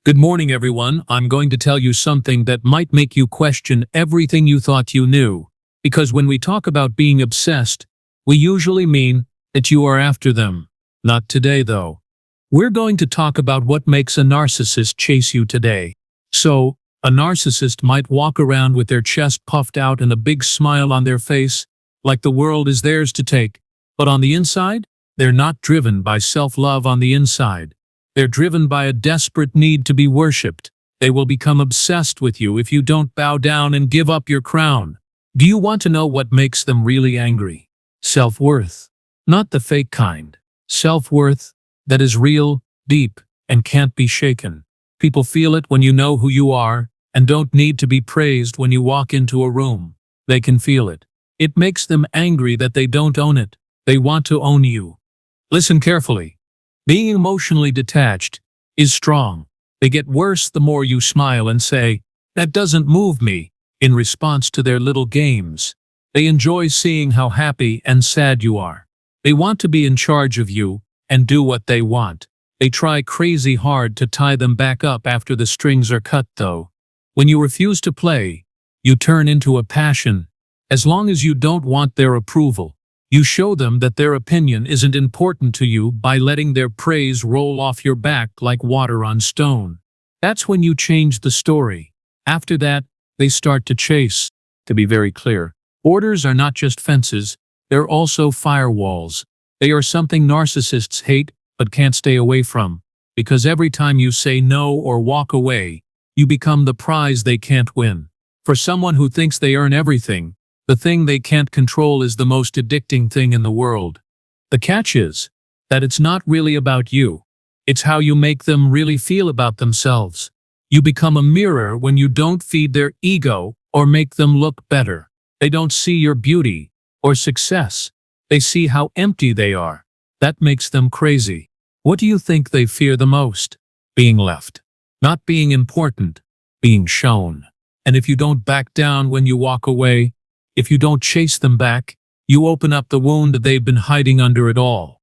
Good morning, everyone. I'm going to tell you something that might make you question everything you thought you knew. Because when we talk about being obsessed, we usually mean that you are after them. Not today, though. We're going to talk about what makes a narcissist chase you today. So, a narcissist might walk around with their chest puffed out and a big smile on their face, like the world is theirs to take. But on the inside, they're not driven by self-love on the inside. They're driven by a desperate need to be worshipped. They will become obsessed with you if you don't bow down and give up your crown. Do you want to know what makes them really angry? Self-worth. Not the fake kind. Self-worth that is real, deep, and can't be shaken. People feel it when you know who you are and don't need to be praised when you walk into a room. They can feel it. It makes them angry that they don't own it. They want to own you. Listen carefully. Being emotionally detached is strong. They get worse the more you smile and say, "That doesn't move me," in response to their little games. They enjoy seeing how happy and sad you are. They want to be in charge of you and do what they want. They try crazy hard to tie them back up after the strings are cut, though. When you refuse to play, you turn into a passion. As long as you don't want their approval, you show them that their opinion isn't important to you by letting their praise roll off your back like water on stone. That's when you change the story. After that, they start to chase. To be very clear, borders are not just fences, they're also firewalls. They are something narcissists hate but can't stay away from. Because every time you say no or walk away, you become the prize they can't win. For someone who thinks they earn everything, the thing they can't control is the most addicting thing in the world. The catch is that it's not really about you. It's how you make them really feel about themselves. You become a mirror when you don't feed their ego or make them look better. They don't see your beauty or success. They see how empty they are. That makes them crazy. What do you think they fear the most? Being left. Not being important. Being shown. And if you don't back down when you walk away, if you don't chase them back, you open up the wound that they've been hiding under it all.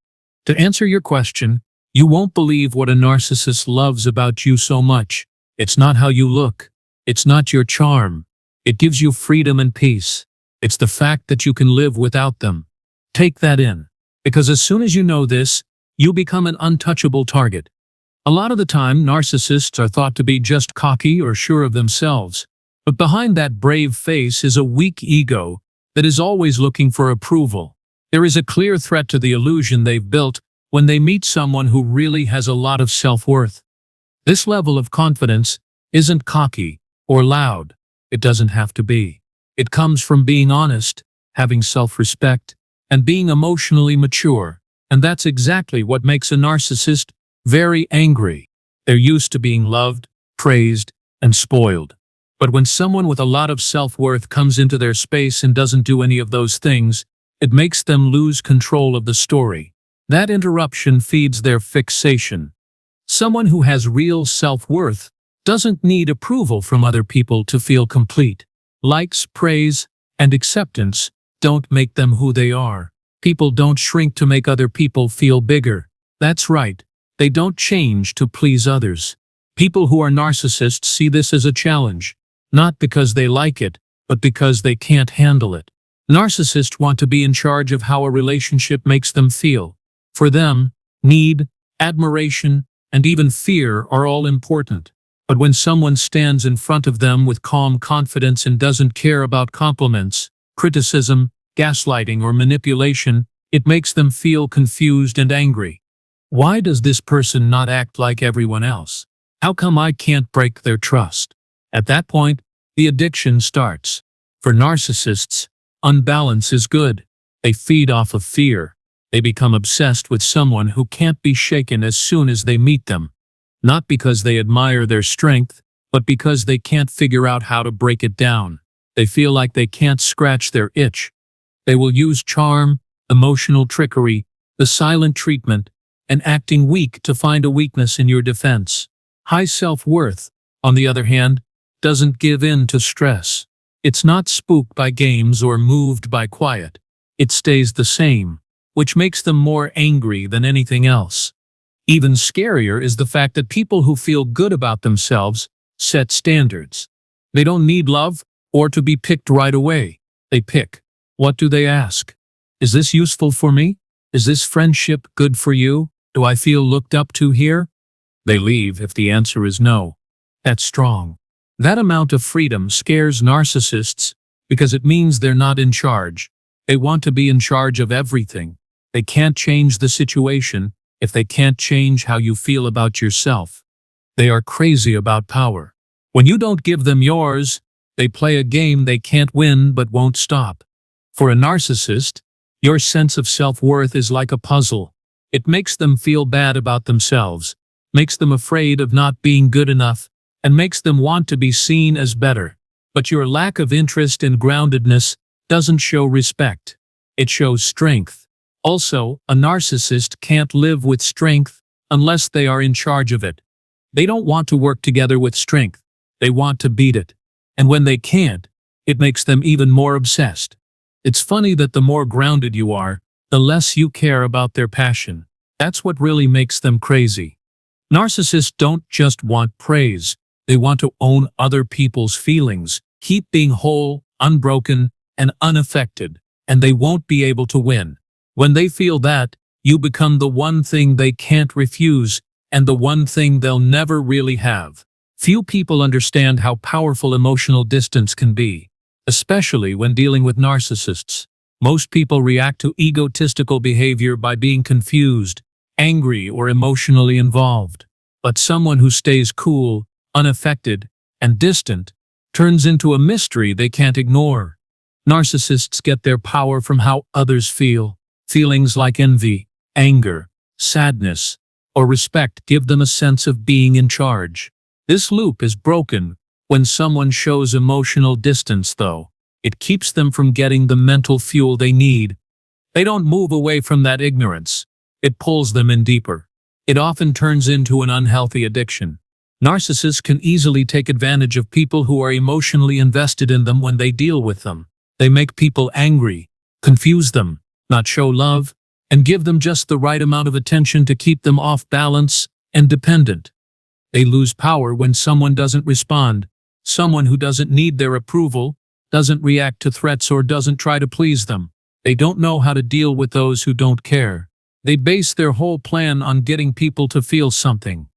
To answer your question, you won't believe what a narcissist loves about you so much. It's not how you look. It's not your charm. It gives you freedom and peace. It's the fact that you can live without them. Take that in. Because as soon as you know this, you become an untouchable target. A lot of the time, narcissists are thought to be just cocky or sure of themselves. But behind that brave face is a weak ego that is always looking for approval. There is a clear threat to the illusion they've built when they meet someone who really has a lot of self-worth. This level of confidence isn't cocky or loud. It doesn't have to be. It comes from being honest, having self-respect, and being emotionally mature. And that's exactly what makes a narcissist very angry. They're used to being loved, praised, and spoiled. But when someone with a lot of self-worth comes into their space and doesn't do any of those things, it makes them lose control of the story. That interruption feeds their fixation. Someone who has real self-worth doesn't need approval from other people to feel complete. Likes, praise, and acceptance don't make them who they are. People don't shrink to make other people feel bigger. That's right. They don't change to please others. People who are narcissists see this as a challenge. Not because they like it, but because they can't handle it. Narcissists want to be in charge of how a relationship makes them feel. For them, need, admiration, and even fear are all important. But when someone stands in front of them with calm confidence and doesn't care about compliments, criticism, gaslighting, or manipulation, it makes them feel confused and angry. Why does this person not act like everyone else? How come I can't break their trust? At that point, the addiction starts. For narcissists, unbalance is good. They feed off of fear. They become obsessed with someone who can't be shaken as soon as they meet them. Not because they admire their strength, but because they can't figure out how to break it down. They feel like they can't scratch their itch. They will use charm, emotional trickery, the silent treatment, and acting weak to find a weakness in your defense. High self-worth, on the other hand, doesn't give in to stress. It's not spooked by games or moved by quiet. It stays the same, which makes them more angry than anything else. Even scarier is the fact that people who feel good about themselves set standards. They don't need love or to be picked right away. They pick. What do they ask? Is this useful for me? Is this friendship good for you? Do I feel looked up to here? They leave if the answer is no. That's strong. That amount of freedom scares narcissists because it means they're not in charge. They want to be in charge of everything. They can't change the situation if they can't change how you feel about yourself. They are crazy about power. When you don't give them yours, they play a game they can't win but won't stop. For a narcissist, your sense of self-worth is like a puzzle. It makes them feel bad about themselves, makes them afraid of not being good enough, and makes them want to be seen as better. But your lack of interest and groundedness doesn't show respect. It shows strength. Also, a narcissist can't live with strength unless they are in charge of it. They don't want to work together with strength. They want to beat it. And when they can't, it makes them even more obsessed. It's funny that the more grounded you are, the less you care about their passion. That's what really makes them crazy. Narcissists don't just want praise. They want to own other people's feelings, keep being whole, unbroken, and unaffected, and they won't be able to win. When they feel that, you become the one thing they can't refuse and the one thing they'll never really have. Few people understand how powerful emotional distance can be, especially when dealing with narcissists. Most people react to egotistical behavior by being confused, angry, or emotionally involved. But someone who stays cool, unaffected, and distant turns into a mystery they can't ignore. Narcissists get their power from how others feel. Feelings like envy, anger, sadness, or respect give them a sense of being in charge. This loop is broken when someone shows emotional distance, though. It keeps them from getting the mental fuel they need. They don't move away from that ignorance. It pulls them in deeper. It often turns into an unhealthy addiction. Narcissists can easily take advantage of people who are emotionally invested in them when they deal with them. They make people angry, confuse them, not show love, and give them just the right amount of attention to keep them off balance and dependent. They lose power when someone doesn't respond. Someone who doesn't need their approval, doesn't react to threats, or doesn't try to please them. They don't know how to deal with those who don't care. They base their whole plan on getting people to feel something.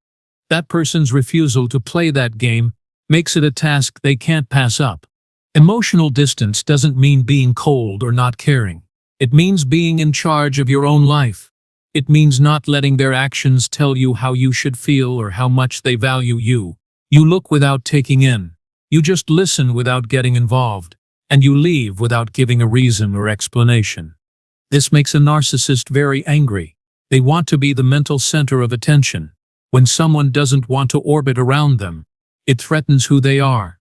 That person's refusal to play that game makes it a task they can't pass up. Emotional distance doesn't mean being cold or not caring. It means being in charge of your own life. It means not letting their actions tell you how you should feel or how much they value you. You look without taking in. You just listen without getting involved. And you leave without giving a reason or explanation. This makes a narcissist very angry. They want to be the mental center of attention. When someone doesn't want to orbit around them, it threatens who they are.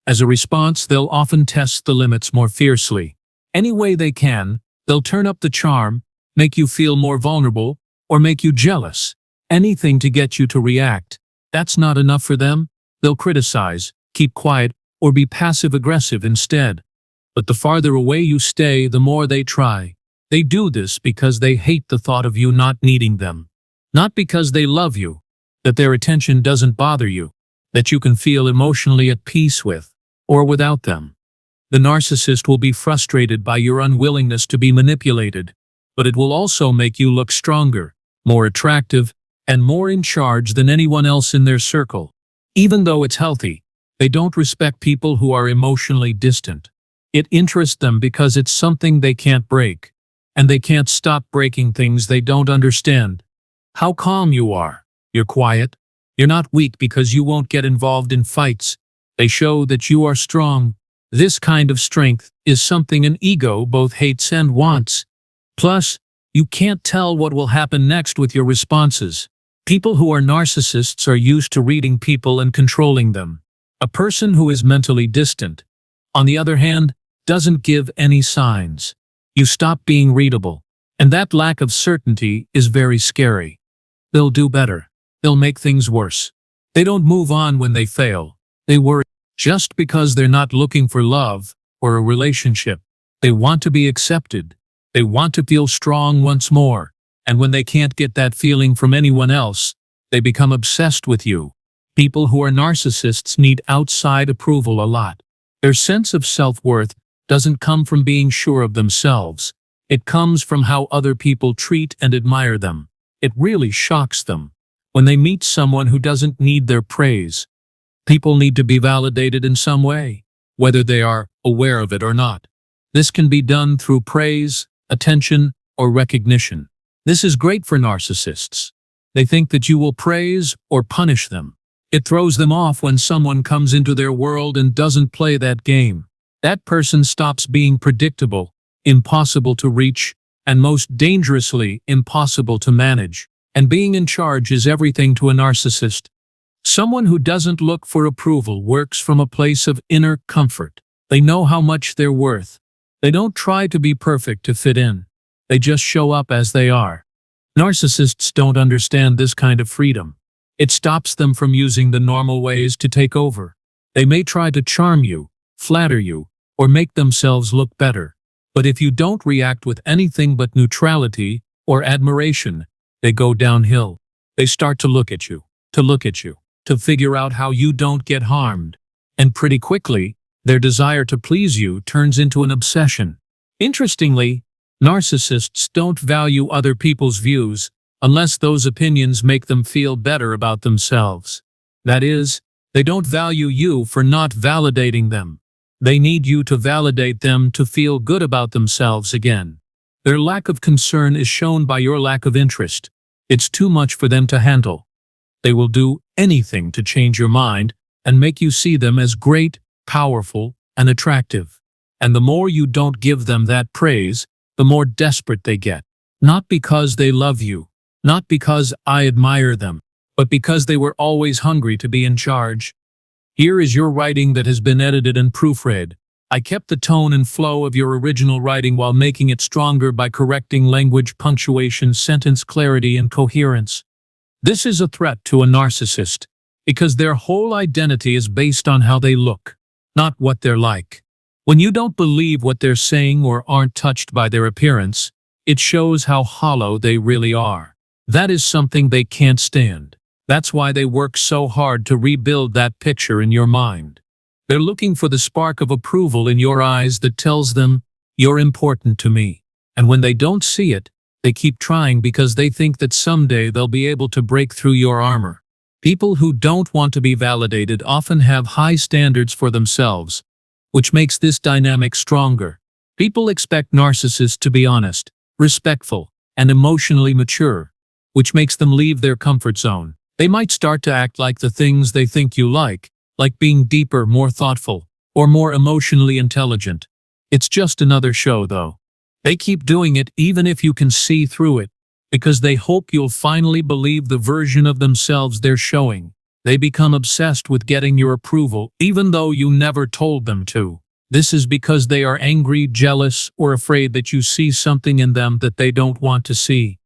As a response, they'll often test the limits more fiercely. Any way they can, they'll turn up the charm, make you feel more vulnerable, or make you jealous. Anything to get you to react. That's not enough for them. They'll criticize, keep quiet, or be passive-aggressive instead. But the farther away you stay, the more they try. They do this because they hate the thought of you not needing them. Not because they love you, that their attention doesn't bother you, that you can feel emotionally at peace with, or without them. The narcissist will be frustrated by your unwillingness to be manipulated, but it will also make you look stronger, more attractive, and more in charge than anyone else in their circle. Even though it's healthy, they don't respect people who are emotionally distant. It interests them because it's something they can't break, and they can't stop breaking things they don't understand. How calm you are. You're quiet. You're not weak because you won't get involved in fights. They show that you are strong. This kind of strength is something an ego both hates and wants. Plus, you can't tell what will happen next with your responses. People who are narcissists are used to reading people and controlling them. A person who is mentally distant, on the other hand, doesn't give any signs. You stop being readable, and that lack of certainty is very scary. They'll do better. They'll make things worse. They don't move on when they fail. They worry just because they're not looking for love or a relationship. They want to be accepted. They want to feel strong once more. And when they can't get that feeling from anyone else, they become obsessed with you. People who are narcissists need outside approval a lot. Their sense of self-worth doesn't come from being sure of themselves. It comes from how other people treat and admire them. It really shocks them when they meet someone who doesn't need their praise. People need to be validated in some way, whether they are aware of it or not. This can be done through praise, attention, or recognition. This is great for narcissists. They think that you will praise or punish them. It throws them off when someone comes into their world and doesn't play that game. That person stops being predictable, impossible to reach, and most dangerously, impossible to manage. And being in charge is everything to a narcissist. Someone who doesn't look for approval works from a place of inner comfort. They know how much they're worth. They don't try to be perfect to fit in. They just show up as they are. Narcissists don't understand this kind of freedom. It stops them from using the normal ways to take over. They may try to charm you, flatter you, or make themselves look better. But if you don't react with anything but neutrality or admiration, they go downhill. They start to look at you, to figure out how you don't get harmed. And pretty quickly, their desire to please you turns into an obsession. Interestingly, narcissists don't value other people's views unless those opinions make them feel better about themselves. That is, they don't value you for not validating them. They need you to validate them to feel good about themselves again. Their lack of concern is shown by your lack of interest. It's too much for them to handle. They will do anything to change your mind and make you see them as great, powerful, and attractive. And the more you don't give them that praise, the more desperate they get. Not because they love you, not because I admire them, but because they were always hungry to be in charge. Here is your writing that has been edited and proofread. I kept the tone and flow of your original writing while making it stronger by correcting language, punctuation, sentence clarity, and coherence. This is a threat to a narcissist, because their whole identity is based on how they look, not what they're like. When you don't believe what they're saying or aren't touched by their appearance, it shows how hollow they really are. That is something they can't stand. That's why they work so hard to rebuild that picture in your mind. They're looking for the spark of approval in your eyes that tells them, "You're important to me." And when they don't see it, they keep trying because they think that someday they'll be able to break through your armor. People who don't want to be validated often have high standards for themselves, which makes this dynamic stronger. People expect narcissists to be honest, respectful, and emotionally mature, which makes them leave their comfort zone. They might start to act like the things they think you like being deeper, more thoughtful, or more emotionally intelligent. It's just another show, though. They keep doing it even if you can see through it, because they hope you'll finally believe the version of themselves they're showing. They become obsessed with getting your approval, even though you never told them to. This is because they are angry, jealous, or afraid that you see something in them that they don't want to see.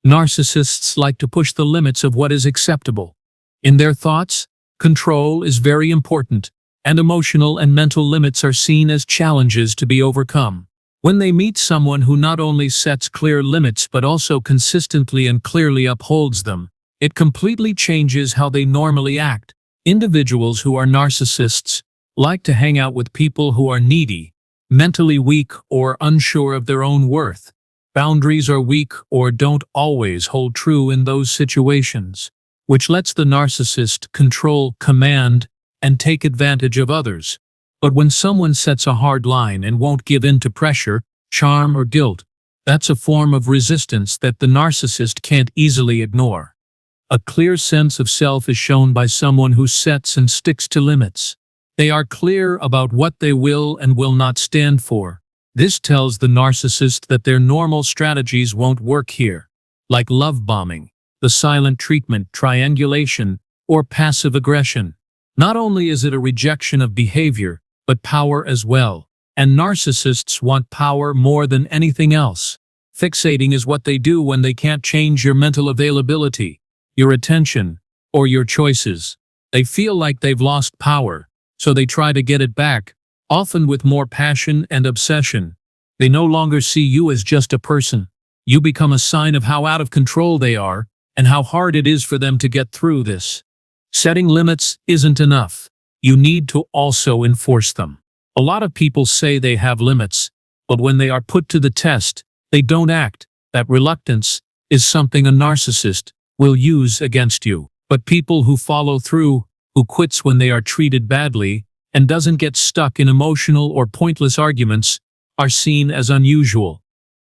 Narcissists like to push the limits of what is acceptable. In their thoughts, control is very important, and emotional and mental limits are seen as challenges to be overcome. When they meet someone who not only sets clear limits but also consistently and clearly upholds them, it completely changes how they normally act. Individuals who are narcissists like to hang out with people who are needy, mentally weak, or unsure of their own worth. Boundaries are weak or don't always hold true in those situations, which lets the narcissist control, command, and take advantage of others. But when someone sets a hard line and won't give in to pressure, charm, or guilt, that's a form of resistance that the narcissist can't easily ignore. A clear sense of self is shown by someone who sets and sticks to limits. They are clear about what they will and will not stand for. This tells the narcissist that their normal strategies won't work here, like love bombing, the silent treatment, triangulation, or passive aggression. Not only is it a rejection of behavior, but power as well. And narcissists want power more than anything else. Fixating is what they do when they can't change your mental availability, your attention, or your choices. They feel like they've lost power, so they try to get it back, often with more passion and obsession. They no longer see you as just a person. You become a sign of how out of control they are and how hard it is for them to get through this. Setting limits isn't enough. You need to also enforce them. A lot of people say they have limits, but when they are put to the test, they don't act. That reluctance is something a narcissist will use against you. But people who follow through, who quits when they are treated badly, and doesn't get stuck in emotional or pointless arguments, are seen as unusual.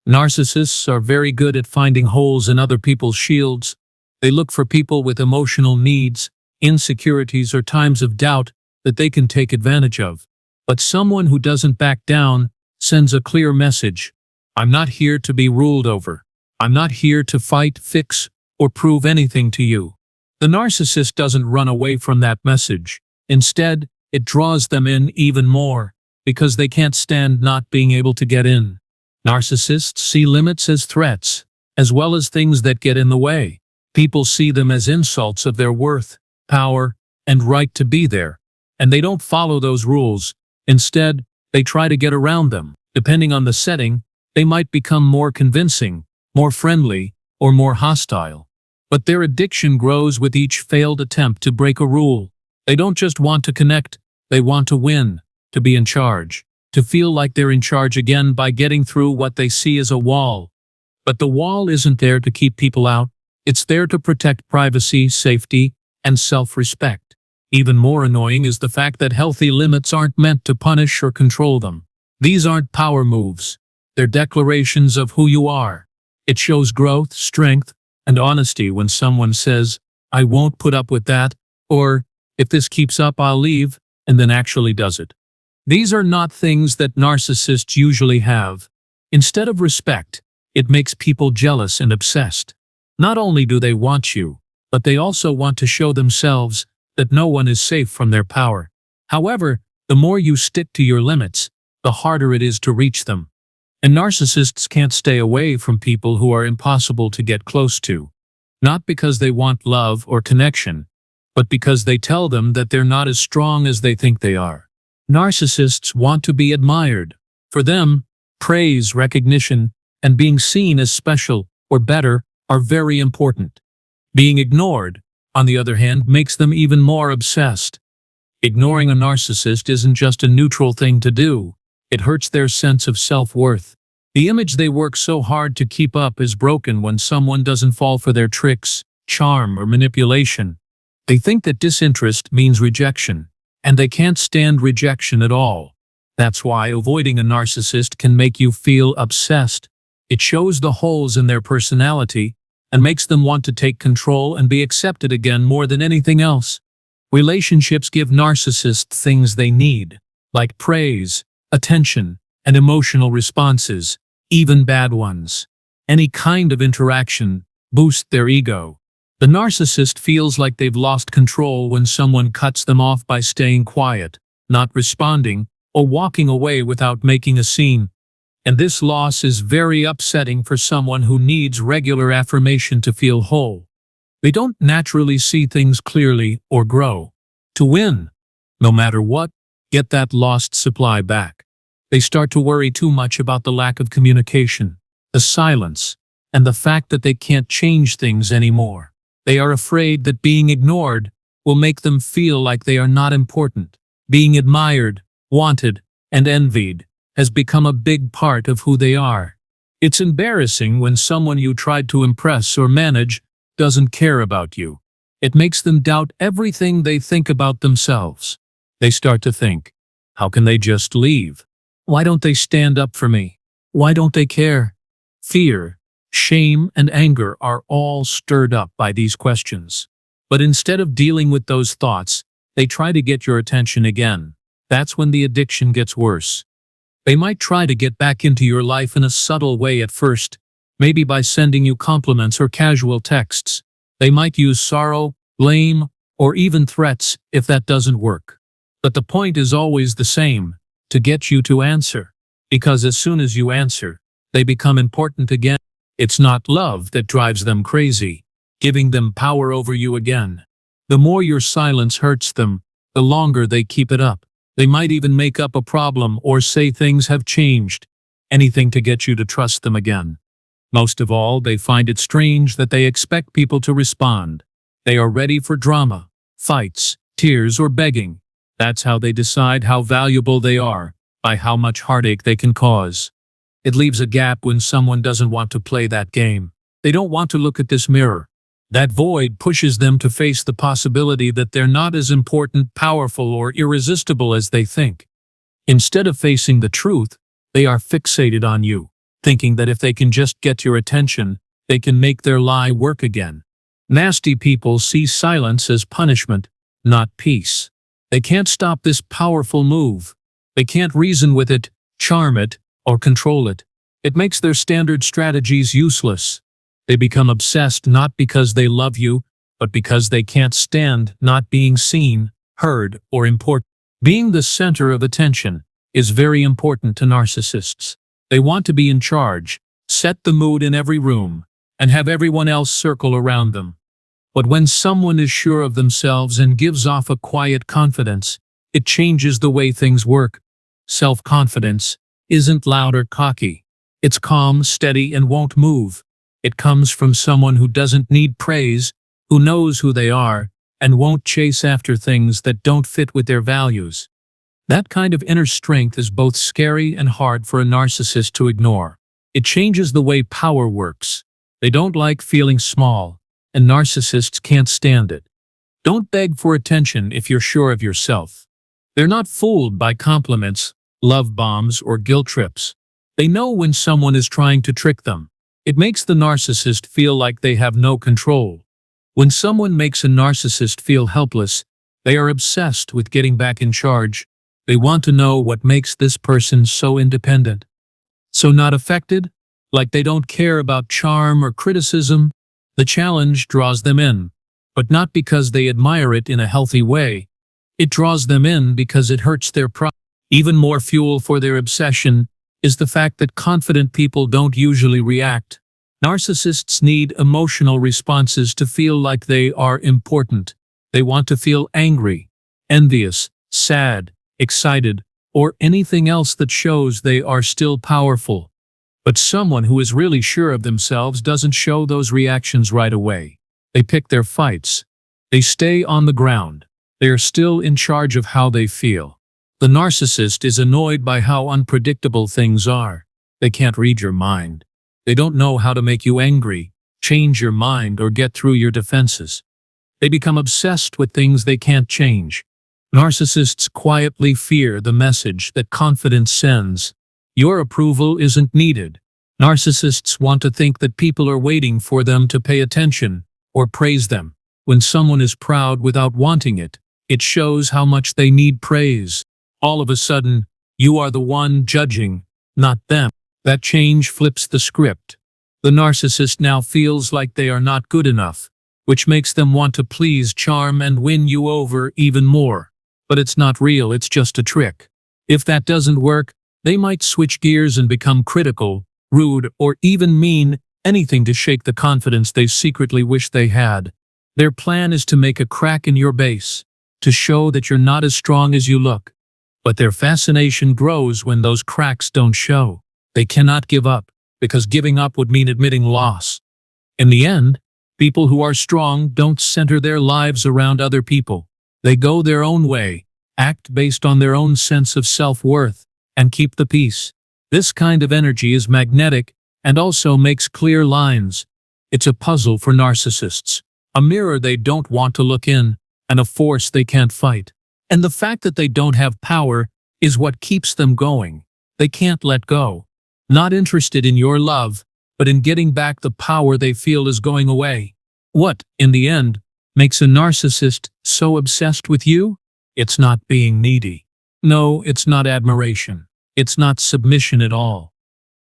Narcissists are very good at finding holes in other people's shields. They look for people with emotional needs, insecurities, or times of doubt that they can take advantage of. But someone who doesn't back down sends a clear message. I'm not here to be ruled over. I'm not here to fight, fix, or prove anything to you. The narcissist doesn't run away from that message. Instead, it draws them in even more, because they can't stand not being able to get in. Narcissists see limits as threats, as well as things that get in the way. People see them as insults of their worth, power, and right to be there, and they don't follow those rules. Instead, they try to get around them. Depending on the setting, they might become more convincing, more friendly, or more hostile. But their addiction grows with each failed attempt to break a rule. They don't just want to connect, they want to win, to be in charge, to feel like they're in charge again by getting through what they see as a wall. But the wall isn't there to keep people out, it's there to protect privacy, safety, and self-respect. Even more annoying is the fact that healthy limits aren't meant to punish or control them. These aren't power moves. They're declarations of who you are. It shows growth, strength, and honesty when someone says, I won't put up with that, or, if this keeps up, I'll leave, and then actually does it. These are not things that narcissists usually have. Instead of respect, it makes people jealous and obsessed. Not only do they want you, but they also want to show themselves that no one is safe from their power. However, the more you stick to your limits, the harder it is to reach them. And narcissists can't stay away from people who are impossible to get close to. Not because they want love or connection, but because they tell them that they're not as strong as they think they are. Narcissists want to be admired. For them, praise, recognition, and being seen as special or better are very important. Being ignored, on the other hand, makes them even more obsessed. Ignoring a narcissist isn't just a neutral thing to do. It hurts their sense of self-worth. The image they work so hard to keep up is broken when someone doesn't fall for their tricks, charm, or manipulation. They think that disinterest means rejection, and they can't stand rejection at all. That's why avoiding a narcissist can make you feel obsessed. It shows the holes in their personality and makes them want to take control and be accepted again more than anything else. Relationships give narcissists things they need, like praise, attention, and emotional responses, even bad ones. Any kind of interaction boosts their ego. The narcissist feels like they've lost control when someone cuts them off by staying quiet, not responding, or walking away without making a scene. And this loss is very upsetting for someone who needs regular affirmation to feel whole. They don't naturally see things clearly or grow. To win, no matter what, get that lost supply back. They start to worry too much about the lack of communication, the silence, and the fact that they can't change things anymore. They are afraid that being ignored will make them feel like they are not important. Being admired, wanted, and envied has become a big part of who they are. It's embarrassing when someone you tried to impress or manage doesn't care about you. It makes them doubt everything they think about themselves. They start to think, how can they just leave? Why don't they stand up for me? Why don't they care? Fear, shame, and anger are all stirred up by these questions. But instead of dealing with those thoughts, they try to get your attention again. That's when the addiction gets worse. They might try to get back into your life in a subtle way at first, maybe by sending you compliments or casual texts. They might use sorrow, blame, or even threats if that doesn't work. But the point is always the same, to get you to answer. Because as soon as you answer, they become important again. It's not love that drives them crazy, giving them power over you again. The more your silence hurts them, the longer they keep it up. They might even make up a problem or say things have changed, anything to get you to trust them again. Most of all, they find it strange that they expect people to respond. They are ready for drama, fights, tears, or begging. That's how they decide how valuable they are, by how much heartache they can cause. It leaves a gap when someone doesn't want to play that game. They don't want to look at this mirror. That void pushes them to face the possibility that they're not as important, powerful, or irresistible as they think. Instead of facing the truth, they are fixated on you, thinking that if they can just get your attention, they can make their lie work again. Nasty people see silence as punishment, not peace. They can't stop this powerful move. They can't reason with it, charm it, or control it. It makes their standard strategies useless. They become obsessed not because they love you, but because they can't stand not being seen, heard, or important. Being the center of attention is very important to narcissists. They want to be in charge, set the mood in every room, and have everyone else circle around them. But when someone is sure of themselves and gives off a quiet confidence, it changes the way things work. Self-confidence isn't loud or cocky. It's calm, steady, and won't move. It comes from someone who doesn't need praise, who knows who they are, and won't chase after things that don't fit with their values. That kind of inner strength is both scary and hard for a narcissist to ignore. It changes the way power works. They don't like feeling small, and narcissists can't stand it. Don't beg for attention if you're sure of yourself. They're not fooled by compliments, love bombs, or guilt trips. They know when someone is trying to trick them. It makes the narcissist feel like they have no control. When someone makes a narcissist feel helpless, they are obsessed with getting back in charge. They want to know what makes this person so independent, so not affected, like they don't care about charm or criticism. The challenge draws them in, but not because they admire it in a healthy way. It draws them in because it hurts their pride. Even more fuel for their obsession is the fact that confident people don't usually react. Narcissists need emotional responses to feel like they are important. They want to feel angry, envious, sad, excited, or anything else that shows they are still powerful. But someone who is really sure of themselves doesn't show those reactions right away. They pick their fights. They stay on the ground. They are still in charge of how they feel. The narcissist is annoyed by how unpredictable things are. They can't read your mind. They don't know how to make you angry, change your mind, or get through your defenses. They become obsessed with things they can't change. Narcissists quietly fear the message that confidence sends. Your approval isn't needed. Narcissists want to think that people are waiting for them to pay attention or praise them. When someone is proud without wanting it, it shows how much they need praise. All of a sudden, you are the one judging, not them. That change flips the script. The narcissist now feels like they are not good enough, which makes them want to please, charm, and win you over even more. But it's not real, it's just a trick. If that doesn't work, they might switch gears and become critical, rude, or even mean, anything to shake the confidence they secretly wish they had. Their plan is to make a crack in your base, to show that you're not as strong as you look. But their fascination grows when those cracks don't show. They cannot give up, because giving up would mean admitting loss. In the end, people who are strong don't center their lives around other people. They go their own way, act based on their own sense of self-worth, and keep the peace. This kind of energy is magnetic and also makes clear lines. It's a puzzle for narcissists, a mirror they don't want to look in, and a force they can't fight. And the fact that they don't have power is what keeps them going. They can't let go. Not interested in your love, but in getting back the power they feel is going away. What, in the end, makes a narcissist so obsessed with you? It's not being needy. No, it's not admiration. It's not submission at all.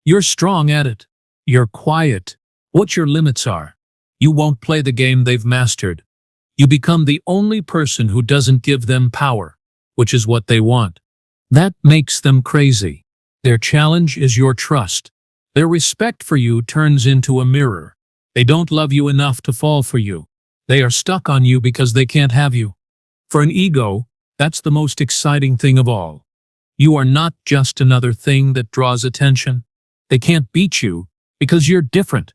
You're strong at it. You're quiet. What your limits are. You won't play the game they've mastered. You become the only person who doesn't give them power, which is what they want. That makes them crazy. Their challenge is your trust. Their respect for you turns into a mirror. They don't love you enough to fall for you. They are stuck on you because they can't have you. For an ego, that's the most exciting thing of all. You are not just another thing that draws attention. They can't beat you, because you're different.